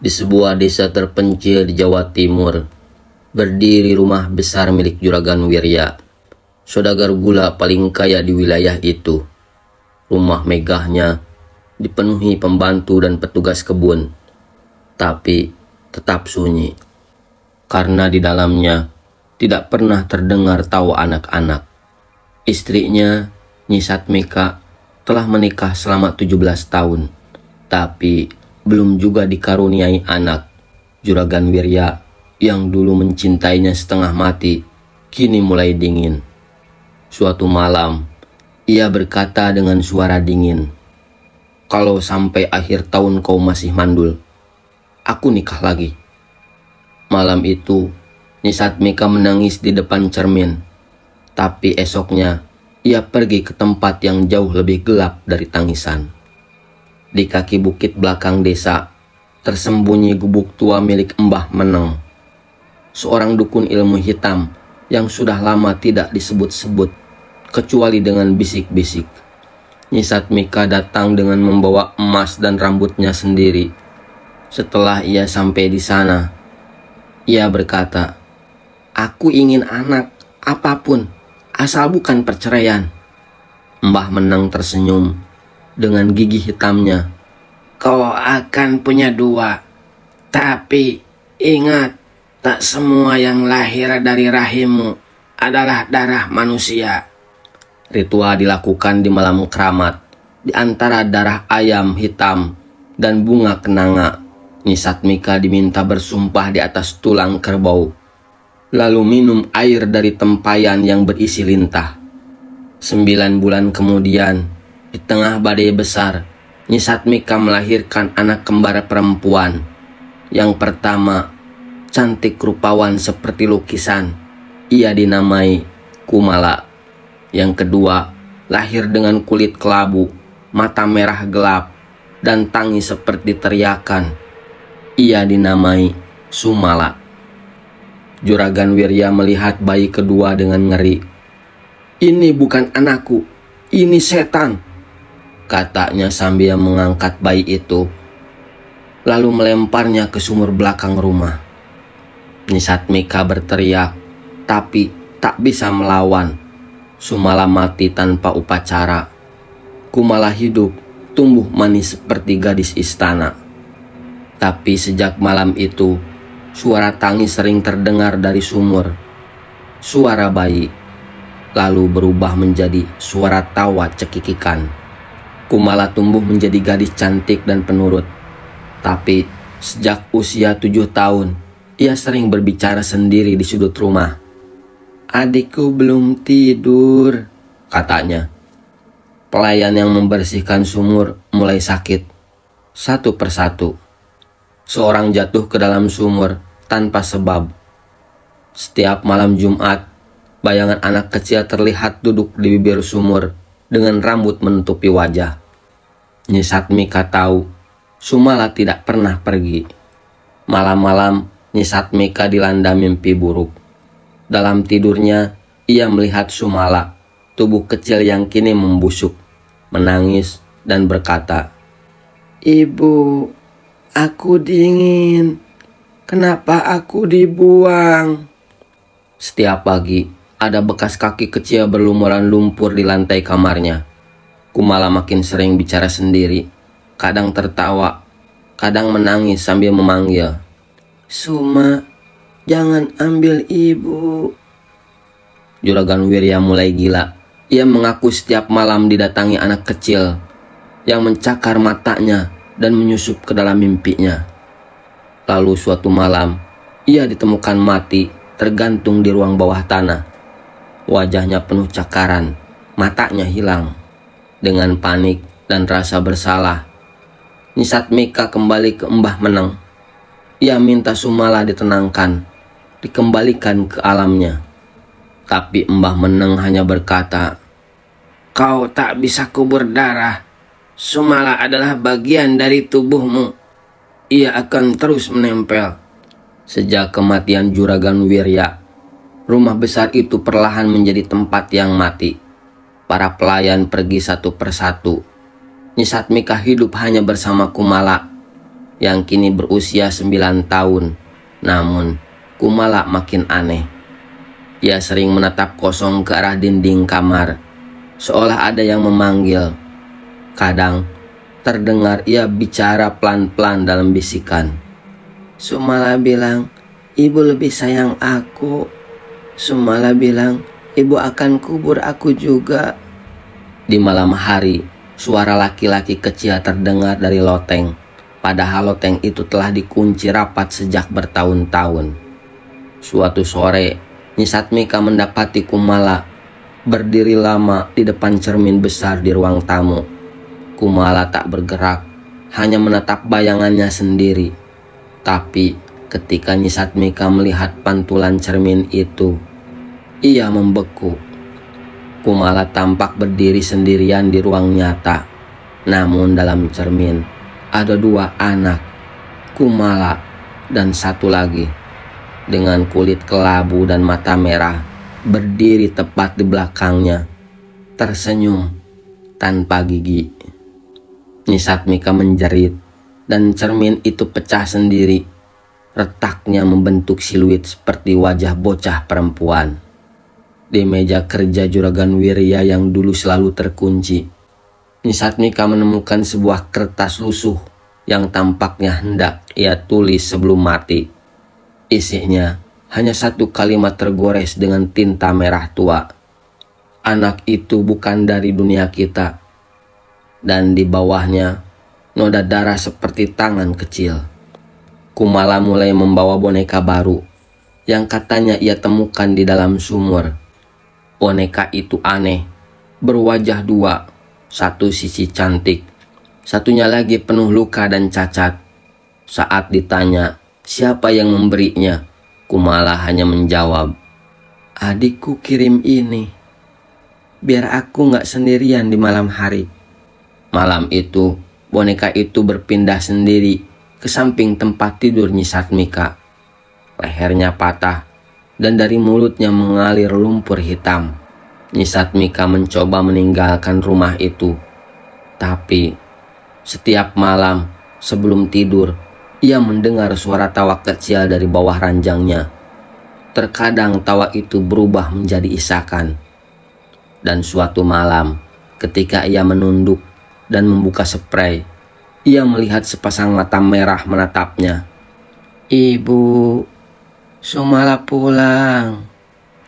Di sebuah desa terpencil di Jawa Timur, berdiri rumah besar milik Juragan Wirya, saudagar gula paling kaya di wilayah itu. Rumah megahnya dipenuhi pembantu dan petugas kebun, tapi tetap sunyi, karena di dalamnya tidak pernah terdengar tawa anak-anak. Istrinya, Nyi Satmika, telah menikah selama 17 tahun, tapi belum juga dikaruniai anak. Juragan Wirya yang dulu mencintainya setengah mati, kini mulai dingin. Suatu malam, ia berkata dengan suara dingin, "Kalau sampai akhir tahun kau masih mandul, aku nikah lagi." Malam itu, Nyi Satmika menangis di depan cermin. Tapi esoknya, ia pergi ke tempat yang jauh lebih gelap dari tangisan. Di kaki bukit belakang desa, tersembunyi gubuk tua milik Mbah Meneng, seorang dukun ilmu hitam yang sudah lama tidak disebut-sebut, kecuali dengan bisik-bisik. Nyi Satmika datang dengan membawa emas dan rambutnya sendiri. Setelah ia sampai di sana, ia berkata, "Aku ingin anak, apapun, asal bukan perceraian." Mbah Meneng tersenyum dengan gigi hitamnya. "Kau akan punya dua, tapi ingat, tak semua yang lahir dari rahimmu adalah darah manusia." Ritual dilakukan di malam keramat, di antara darah ayam hitam dan bunga kenanga. Nyi Satmika diminta bersumpah di atas tulang kerbau, lalu minum air dari tempayan yang berisi lintah. 9 bulan kemudian, di tengah badai besar, Nyi Satmika melahirkan anak kembar perempuan. Yang pertama, cantik rupawan seperti lukisan, ia dinamai Kumala. Yang kedua, lahir dengan kulit kelabu, mata merah gelap, dan tangis seperti teriakan, ia dinamai Sumala. Juragan Wirya melihat bayi kedua dengan ngeri. "Ini bukan anakku, ini setan," katanya sambil mengangkat bayi itu, lalu melemparnya ke sumur belakang rumah. Nyi Satmika berteriak, tapi tak bisa melawan. Sumala mati tanpa upacara. Kumala hidup, tumbuh manis seperti gadis istana. Tapi sejak malam itu, suara tangis sering terdengar dari sumur. Suara bayi, lalu berubah menjadi suara tawa cekikikan. Kumala tumbuh menjadi gadis cantik dan penurut. Tapi sejak usia 7 tahun, ia sering berbicara sendiri di sudut rumah. "Adikku belum tidur," katanya. Pelayan yang membersihkan sumur mulai sakit. Satu persatu, seorang jatuh ke dalam sumur tanpa sebab. Setiap malam Jumat, bayangan anak kecil terlihat duduk di bibir sumur dengan rambut menutupi wajah. Nyi Satmika tahu Sumala tidak pernah pergi. Malam-malam Nyi Satmika dilanda mimpi buruk. Dalam tidurnya ia melihat Sumala, tubuh kecil yang kini membusuk, menangis dan berkata, "Ibu, aku dingin. Kenapa aku dibuang?" Setiap pagi ada bekas kaki kecil berlumuran lumpur di lantai kamarnya. Kumala makin sering bicara sendiri, kadang tertawa, kadang menangis sambil memanggil, "Suma, jangan ambil ibu." Juragan Wirya mulai gila. Ia mengaku setiap malam didatangi anak kecil yang mencakar matanya dan menyusup ke dalam mimpinya. Lalu suatu malam, ia ditemukan mati tergantung di ruang bawah tanah. Wajahnya penuh cakaran, matanya hilang. Dengan panik dan rasa bersalah, Nyi Satmika kembali ke Mbah Meneng. Ia minta Sumala ditenangkan, dikembalikan ke alamnya. Tapi Mbah Meneng hanya berkata, "Kau tak bisa kubur darah. Sumala adalah bagian dari tubuhmu. Ia akan terus menempel." Sejak kematian Juragan Wirya, rumah besar itu perlahan menjadi tempat yang mati. Para pelayan pergi satu persatu. Nyi Satmika hidup hanya bersama Kumala. yang kini berusia 9 tahun. Namun, Kumala makin aneh. Ia sering menatap kosong ke arah dinding kamar, seolah ada yang memanggil. Kadang, terdengar ia bicara pelan-pelan dalam bisikan. Sumala bilang, ibu lebih sayang aku. Sumala bilang, ibu akan kubur aku juga. Di malam hari, suara laki-laki kecil terdengar dari loteng. Padahal loteng itu telah dikunci rapat sejak bertahun-tahun. Suatu sore, Nyi Satmika mendapati Kumala berdiri lama di depan cermin besar di ruang tamu. Kumala tak bergerak, hanya menatap bayangannya sendiri. Tapi ketika Nyi Satmika melihat pantulan cermin itu, ia membeku. Kumala tampak berdiri sendirian di ruang nyata. Namun dalam cermin ada 2 anak, Kumala dan satu lagi, dengan kulit kelabu dan mata merah, berdiri tepat di belakangnya, tersenyum tanpa gigi. Nyi Satmika menjerit dan cermin itu pecah sendiri. Retaknya membentuk siluet seperti wajah bocah perempuan. Di meja kerja Juragan Wirya yang dulu selalu terkunci, Nyi Satmika menemukan sebuah kertas lusuh yang tampaknya hendak ia tulis sebelum mati. Isinya hanya 1 kalimat tergores dengan tinta merah tua. Anak itu bukan dari dunia kita. Dan di bawahnya noda darah seperti tangan kecil. Kumala mulai membawa boneka baru yang katanya ia temukan di dalam sumur. Boneka itu aneh, berwajah 2. Satu sisi cantik, satunya lagi penuh luka dan cacat. Saat ditanya siapa yang memberinya, Kumala hanya menjawab, adikku kirim ini, biar aku gak sendirian di malam hari. Malam itu, boneka itu berpindah sendiri ke samping tempat tidur Nyi Satmika. Lehernya patah dan dari mulutnya mengalir lumpur hitam. Nyi Satmika mencoba meninggalkan rumah itu. Tapi setiap malam sebelum tidur, ia mendengar suara tawa kecil dari bawah ranjangnya. Terkadang tawa itu berubah menjadi isakan. Dan suatu malam, ketika ia menunduk dan membuka spray, ia melihat sepasang mata merah menatapnya. Ibu, Sumala pulang.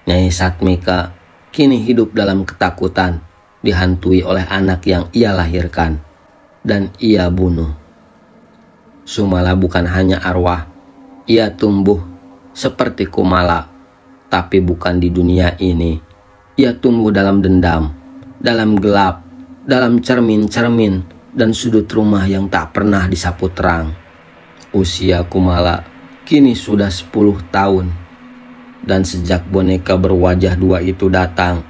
Nyai Satmika kini hidup dalam ketakutan, dihantui oleh anak yang ia lahirkan dan ia bunuh. Sumala bukan hanya arwah, ia tumbuh seperti Kumala, tapi bukan di dunia ini. Ia tumbuh dalam dendam, dalam gelap, dalam cermin-cermin dan sudut rumah yang tak pernah disapu terang. Usia Kumala kini sudah 10 tahun. Dan sejak boneka berwajah 2 itu datang,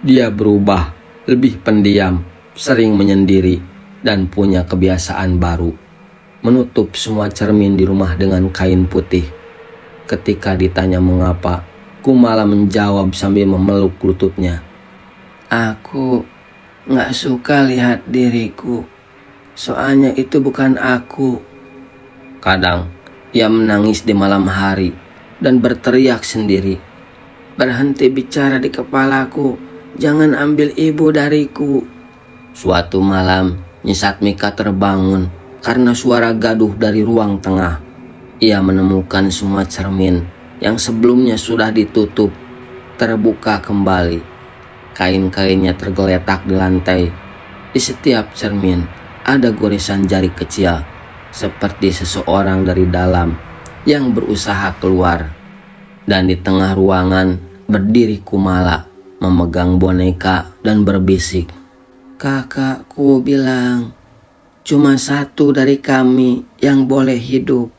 dia berubah, lebih pendiam, sering menyendiri, dan punya kebiasaan baru. Menutup semua cermin di rumah dengan kain putih. Ketika ditanya mengapa, Kumala menjawab sambil memeluk lututnya. Aku gak suka lihat diriku, soalnya itu bukan aku. Kadang ia menangis di malam hari dan berteriak sendiri. Berhenti bicara di kepalaku, jangan ambil ibu dariku. Suatu malam, Nyi Satmika terbangun karena suara gaduh dari ruang tengah. Ia menemukan semua cermin yang sebelumnya sudah ditutup terbuka kembali. Kain-kainnya tergeletak di lantai. Di setiap cermin ada goresan jari kecil, seperti seseorang dari dalam yang berusaha keluar. Dan di tengah ruangan berdiri Kumala, memegang boneka dan berbisik. Kakakku bilang, cuma 1 dari kami yang boleh hidup.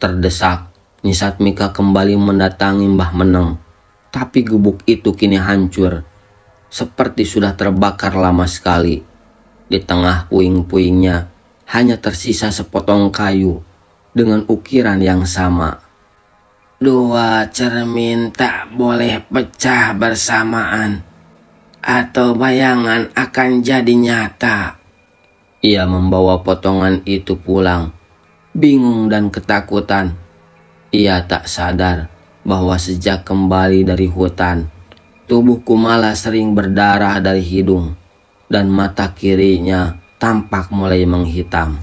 Terdesak, Nyi Satmika kembali mendatangi Mbah Meneng. Tapi gubuk itu kini hancur, seperti sudah terbakar lama sekali. Di tengah puing-puingnya hanya tersisa sepotong kayu dengan ukiran yang sama. 2 cermin tak boleh pecah bersamaan, atau bayangan akan jadi nyata. Ia membawa potongan itu pulang bingung dan ketakutan. Ia tak sadar bahwa sejak kembali dari hutan, tubuh Kumala sering berdarah dari hidung dan mata kirinya tampak mulai menghitam.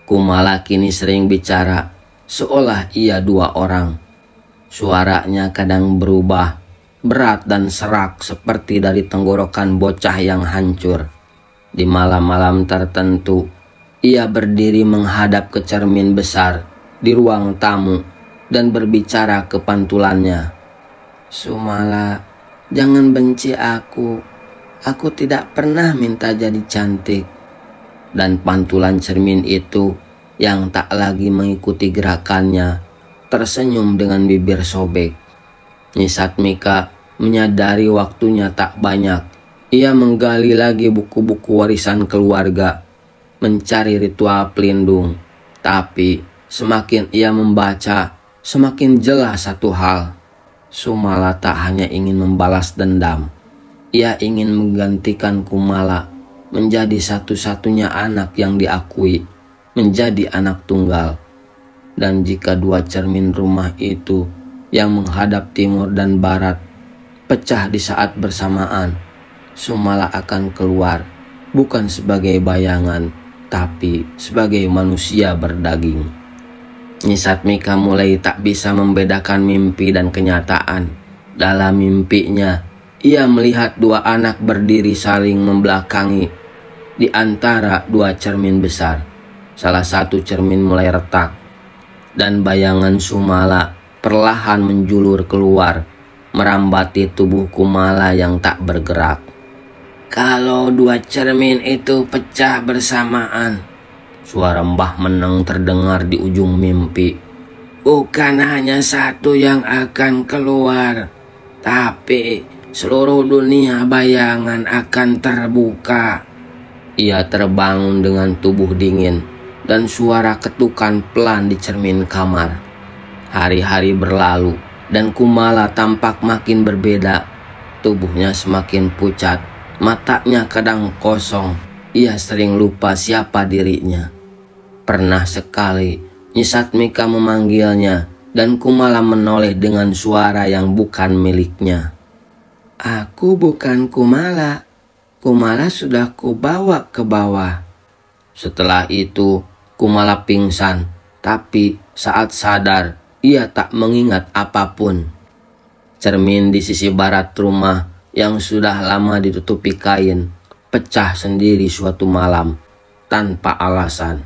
Kumala kini sering bicara seolah ia dua orang. Suaranya kadang berubah, berat dan serak seperti dari tenggorokan bocah yang hancur. Di malam-malam tertentu, ia berdiri menghadap ke cermin besar di ruang tamu dan berbicara ke pantulannya. "Sumala, jangan benci aku. Aku tidak pernah minta jadi cantik." Dan pantulan cermin itu yang tak lagi mengikuti gerakannya tersenyum dengan bibir sobek. Nyi Satmika menyadari waktunya tak banyak. Ia menggali lagi buku-buku warisan keluarga, mencari ritual pelindung. Tapi semakin ia membaca, semakin jelas satu hal. Sumala tak hanya ingin membalas dendam. Ia ingin menggantikan Kumala menjadi satu-satunya anak yang diakui, menjadi anak tunggal. Dan jika dua cermin rumah itu yang menghadap timur dan barat pecah di saat bersamaan, Sumala akan keluar bukan sebagai bayangan, tapi sebagai manusia berdaging. Nyi Satmika mulai tak bisa membedakan mimpi dan kenyataan. Dalam mimpinya, ia melihat dua anak berdiri saling membelakangi di antara dua cermin besar. Salah satu cermin mulai retak, dan bayangan Sumala perlahan menjulur keluar, merambati tubuh Kumala yang tak bergerak. "Kalau dua cermin itu pecah bersamaan," suara Mbah Meneng terdengar di ujung mimpi, "bukan hanya satu yang akan keluar, tapi seluruh dunia bayangan akan terbuka." Ia terbangun dengan tubuh dingin dan suara ketukan pelan di cermin kamar. Hari-hari berlalu dan Kumala tampak makin berbeda. Tubuhnya semakin pucat, matanya kadang kosong. Ia sering lupa siapa dirinya. Pernah sekali Nyi Satmika memanggilnya dan Kumala menoleh dengan suara yang bukan miliknya. "Aku bukan Kumala. Kumala sudah kubawa ke bawah." Setelah itu Kumala pingsan, tapi saat sadar ia tak mengingat apapun. Cermin di sisi barat rumah yang sudah lama ditutupi kain pecah sendiri suatu malam tanpa alasan.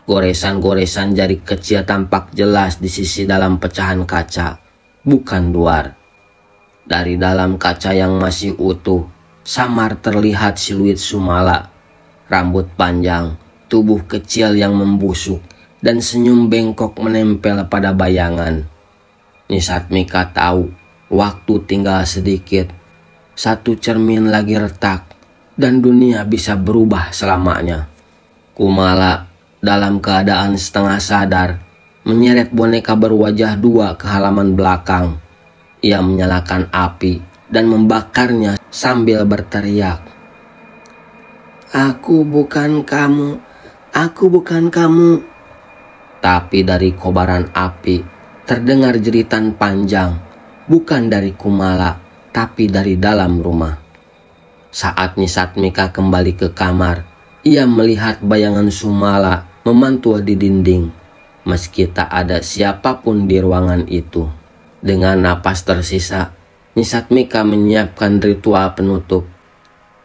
Goresan-goresan jari kecil tampak jelas di sisi dalam pecahan kaca, bukan luar. Dari dalam kaca yang masih utuh, samar terlihat siluet Sumala. Rambut panjang, tubuh kecil yang membusuk, dan senyum bengkok menempel pada bayangan. Nyi Satmika tahu waktu tinggal sedikit. Satu cermin lagi retak dan dunia bisa berubah selamanya. Kumala dalam keadaan setengah sadar menyeret boneka berwajah dua ke halaman belakang. Ia menyalakan api dan membakarnya sambil berteriak, "Aku bukan kamu, aku bukan kamu." Tapi dari kobaran api terdengar jeritan panjang, bukan dari Kumala, tapi dari dalam rumah. Saat Nyi Satmika kembali ke kamar, ia melihat bayangan Sumala memantul di dinding, meski tak ada siapapun di ruangan itu. Dengan napas tersisa, Nyi Satmika menyiapkan ritual penutup,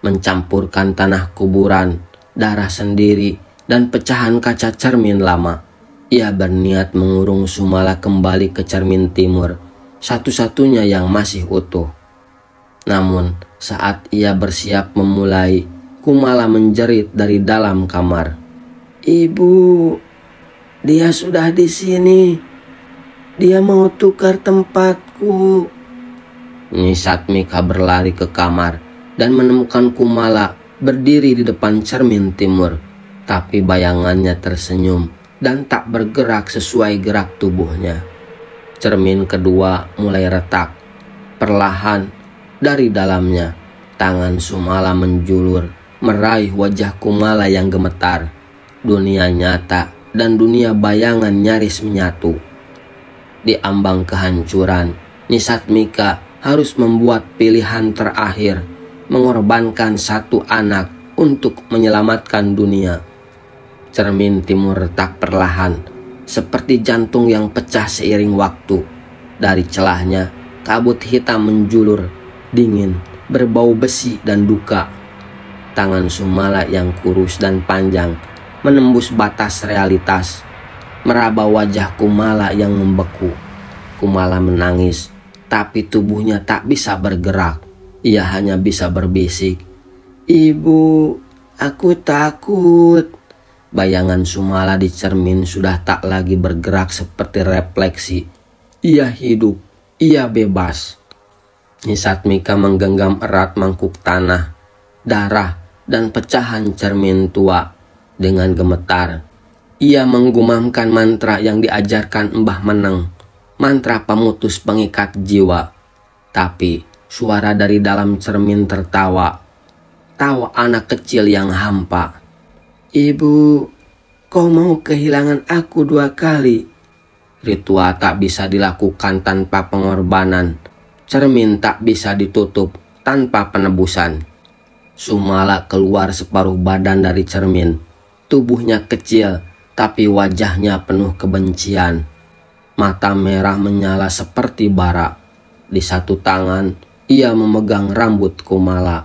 mencampurkan tanah kuburan, darah sendiri, dan pecahan kaca cermin lama. Ia berniat mengurung Sumala kembali ke cermin timur, satu-satunya yang masih utuh. Namun saat ia bersiap memulai, Kumala menjerit dari dalam kamar, "Ibu, dia sudah di sini. Dia mau tukar tempatku." Nyi Satmika berlari ke kamar dan menemukan Kumala berdiri di depan cermin timur, tapi bayangannya tersenyum dan tak bergerak sesuai gerak tubuhnya. Cermin kedua mulai retak. Perlahan dari dalamnya, tangan Sumala menjulur, meraih wajah Kumala yang gemetar. Dunia nyata dan dunia bayangan nyaris menyatu. Di ambang kehancuran, Nyi Satmika harus membuat pilihan terakhir, mengorbankan satu anak untuk menyelamatkan dunia. Cermin timur retak perlahan, seperti jantung yang pecah seiring waktu. Dari celahnya, kabut hitam menjulur, dingin, berbau besi dan duka. Tangan Sumala yang kurus dan panjang menembus batas realitas, meraba wajah Kumala yang membeku. Kumala menangis, tapi tubuhnya tak bisa bergerak. Ia hanya bisa berbisik, "Ibu, aku takut." Bayangan Sumala di cermin sudah tak lagi bergerak seperti refleksi. Ia hidup, ia bebas. Nyi Satmika menggenggam erat mangkuk tanah, darah, dan pecahan cermin tua. Dengan gemetar, ia menggumamkan mantra yang diajarkan Mbah Meneng, mantra pemutus pengikat jiwa. Tapi suara dari dalam cermin tertawa, tawa anak kecil yang hampa. "Ibu, kau mau kehilangan aku 2 kali." Ritual tak bisa dilakukan tanpa pengorbanan. Cermin tak bisa ditutup tanpa penebusan. Sumala keluar separuh badan dari cermin. Tubuhnya kecil, tapi wajahnya penuh kebencian. Mata merah menyala seperti bara. Di satu tangan, ia memegang rambut Kumala.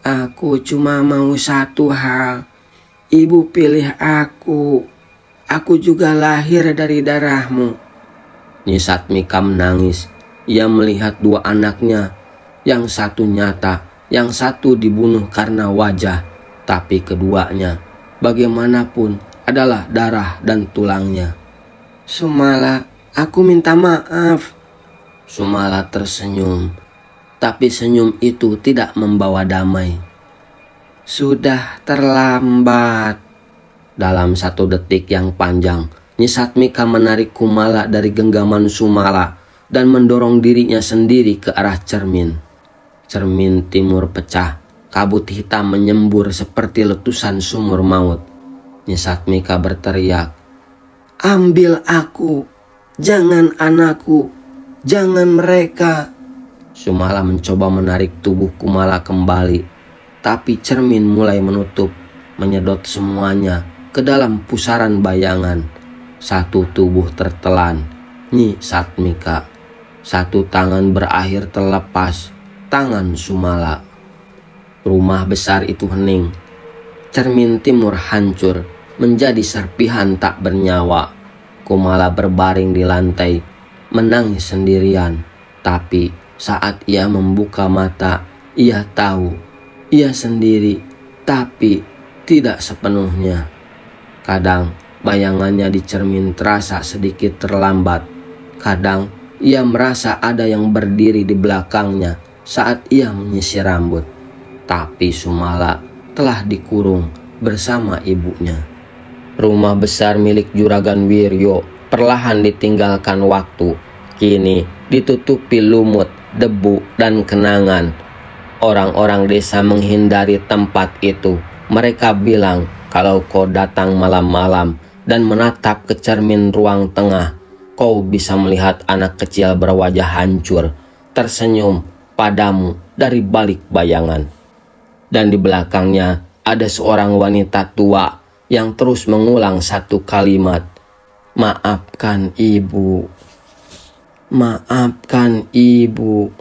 "Aku cuma mau satu hal. Ibu pilih aku. Aku juga lahir dari darahmu." Nyi Satmika menangis. Ia melihat 2 anaknya, yang satu nyata, yang satu dibunuh karena wajah, tapi keduanya bagaimanapun adalah darah dan tulangnya. "Sumala, aku minta maaf." Sumala tersenyum, tapi senyum itu tidak membawa damai. "Sudah terlambat." Dalam 1 detik yang panjang, Nyi Satmika menarik Kumala dari genggaman Sumala dan mendorong dirinya sendiri ke arah cermin. Cermin timur pecah, kabut hitam menyembur seperti letusan sumur maut. Nyi Satmika berteriak, "Ambil aku, jangan anakku, jangan mereka." Sumala mencoba menarik tubuh Kumala kembali, tapi cermin mulai menutup, menyedot semuanya ke dalam pusaran bayangan. 1 tubuh tertelan, Nyi Satmika. 1 tangan berakhir terlepas, tangan Sumala. Rumah besar itu hening. Cermin timur hancur, menjadi serpihan tak bernyawa. Kumala berbaring di lantai, menangis sendirian. Tapi saat ia membuka mata, ia tahu, ia sendiri, tapi tidak sepenuhnya. Kadang bayangannya di cermin terasa sedikit terlambat. Kadang ia merasa ada yang berdiri di belakangnya saat ia menyisir rambut. Tapi Sumala telah dikurung bersama ibunya. Rumah besar milik Juragan Wiryo perlahan ditinggalkan waktu. Kini ditutupi lumut, debu, dan kenangan. Orang-orang desa menghindari tempat itu. Mereka bilang kalau kau datang malam-malam dan menatap ke cermin ruang tengah, kau bisa melihat anak kecil berwajah hancur, tersenyum padamu dari balik bayangan. Dan di belakangnya ada seorang wanita tua yang terus mengulang 1 kalimat, "Maafkan ibu, maafkan ibu."